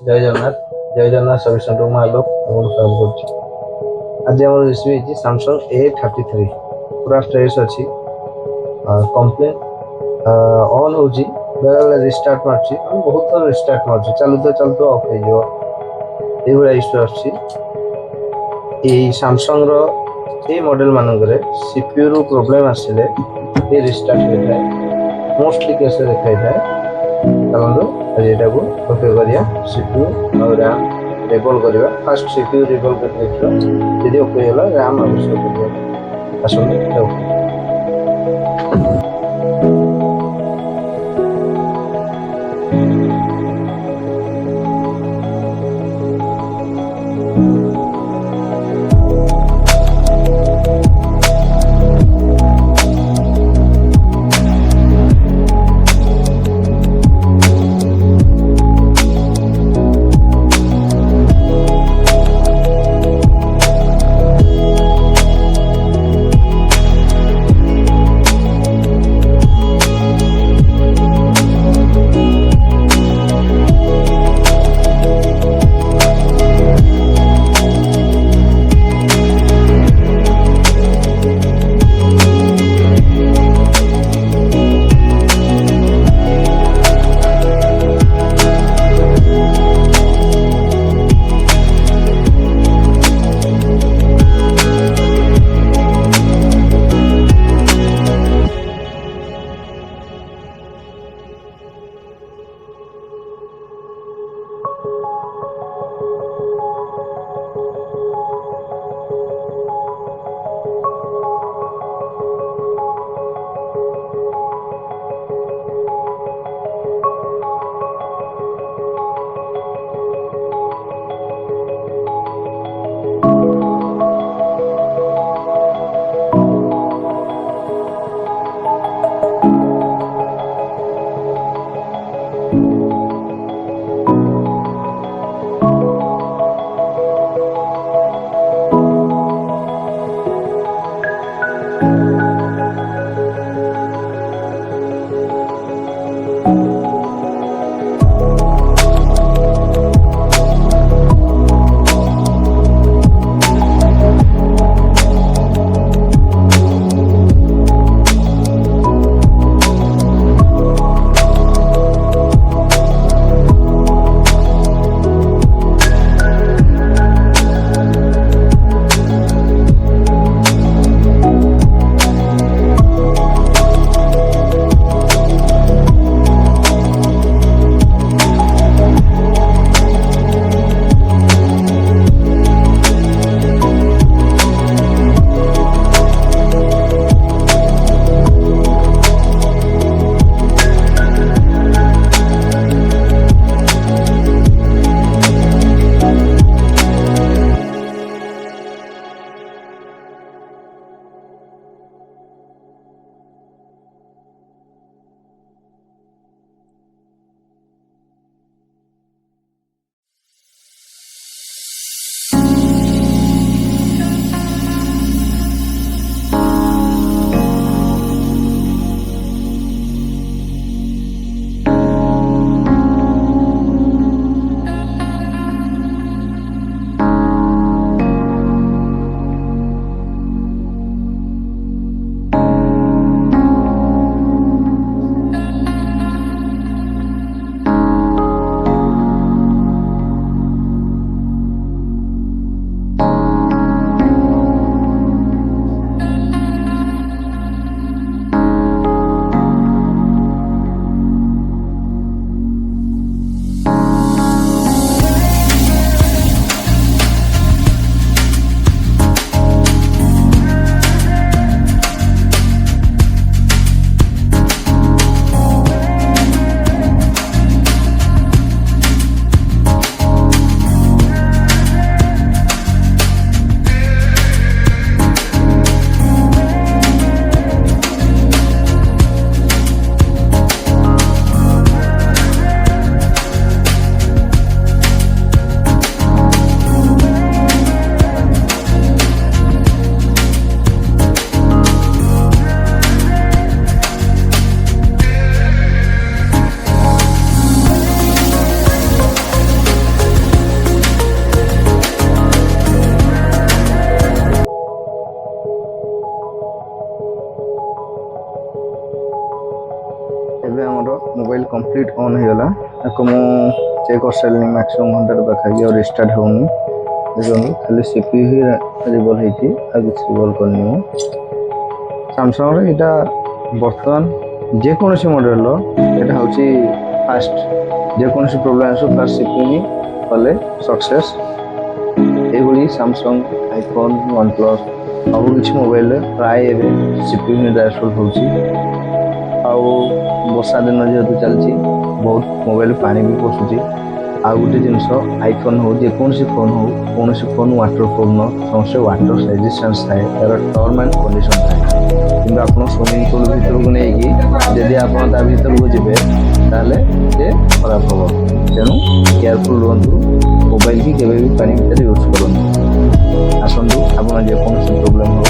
ଜୟ ଜଗନ୍ନାଥ ଜୟ Jagannath service centre ମୁଁ ଆଲୋକ ଆପଣଙ୍କୁ ସ୍ୱାଗତ କରୁଛି। ଆଜି ଆମର ରେସିପି ହେଇଛି ସାମସଙ୍ଗ A33 ପୁରା ଫ୍ରେଶ୍ ଅଛି। କମ୍ପ୍ଲେନ୍ ଅନ୍ ହେଉଛି, ବେଳେବେଳେ ରିଷ୍ଟାର୍ଟ ମାରୁଛି, ବହୁତ ଥର ରିଷ୍ଟାର୍ଟ ମାରୁଛି, ଚାଲୁଥିବ ଅଫ୍ ହେଇଯିବ, ଏଇଭଳିଆ ଇସ୍ୟୁ ଆସୁଛି। ଏଇ ସାମସଙ୍ଗର ଏଇ ମଡ଼େଲ ମାନଙ୍କରେ ସିପିୟୁରୁ ପ୍ରୋବ୍ଲେମ୍ ଆସିଲେ ଏ ରିଷ୍ଟାର୍ଟ ହୋଇଥାଏ, ମୋଷ୍ଟଲି କେସ୍ରେ ଦେଖାଇଥାଏ। ଚାଲନ୍ତୁ ଆଜି ଏଟାକୁ ଓକେ କରିବା, ସିପିୟୁ ଆଉ ର୍ୟାମ୍ ରିକଲ୍ କରିବା। ଫାଷ୍ଟ ସିପିୟୁ ରିକଲ୍ କରି ଦେଖିବା, ଯଦି ଓକେ ହେଲା ର୍ୟାମ୍ ଆବଶ୍ୟକ କରିବା। ଆସନ୍ତୁ ଓକେ। କମ୍ପ୍ଲିଟ୍ ଅନ୍ ହେଇଗଲା। ତାକୁ ମୁଁ ଚେକ୍ କରିସାରିଲିଣି ମ୍ୟାକ୍ସିମମ୍ ଘଣ୍ଟାରେ ପାଖାପାଖି, ଆଉ ରିଷ୍ଟାର୍ଟ ହେଉନି। ଦେଖନ୍ତୁ ଖାଲି CPU ହିଁ ରିଭଲ୍ ହେଇଛି, ଆଉ କିଛି ରିଭଲ୍ କରିନି ମୁଁ। ସାମସଙ୍ଗର ଏଇଟା ବର୍ତ୍ତମାନ ଯେକୌଣସି ମଡ଼େଲର ଏଇଟା ହେଉଛି ଫାଷ୍ଟ। ଯେକୌଣସି ପ୍ରୋବ୍ଲେମ୍ ଆସିବ ଫାଷ୍ଟ CPU ହିଁ କଲେ ସକ୍ସେସ୍। ଏଇଭଳି ସାମସଙ୍ଗ, ଆଇଫୋନ୍, ୱାନ୍ ପ୍ଲସ୍ ସବୁ କିଛି ମୋବାଇଲରେ ପ୍ରାୟ ଏବେ CPU ହିଁ ଡ୍ରାଏ ଫଲ୍ ହେଉଛି। ଆଉ ବର୍ଷା ଦିନ ଯେହେତୁ ଚାଲିଛି, ବହୁତ ମୋବାଇଲ ପାଣି ବି ପଶୁଛି। ଆଉ ଗୋଟେ ଜିନିଷ, ଆଇଫୋନ୍ ହଉ ଯେକୌଣସି ଫୋନ୍ ହଉ, କୌଣସି ଫୋନ୍ ୱାଟର ପ୍ରୁଫ୍ ନୁହଁ, ସମସ୍ତେ ୱାଟର ରେଜିଷ୍ଟାନ୍ସ ଥାଏ, ତା'ର ଟର୍ମ ଆଣ୍ଡ କଣ୍ଡିସନ୍ ଥାଏ। କିନ୍ତୁ ଆପଣ ସୁଇମିଂ ପୁଲ୍ ଭିତରକୁ ନେଇକି ଯଦି ଆପଣ ତା ଭିତରକୁ ଯିବେ ତାହେଲେ ସେ ଖରାପ ହେବ। ତେଣୁ କେୟାରଫୁଲ୍ ରୁହନ୍ତୁ, ମୋବାଇଲ କି କେବେ ବି ପାଣି ଭିତରେ ୟୁଜ୍ କରନ୍ତୁ। ଆସନ୍ତୁ ଆପଣ ଯେକୌଣସି ପ୍ରୋବ୍ଲେମ୍ ହଉ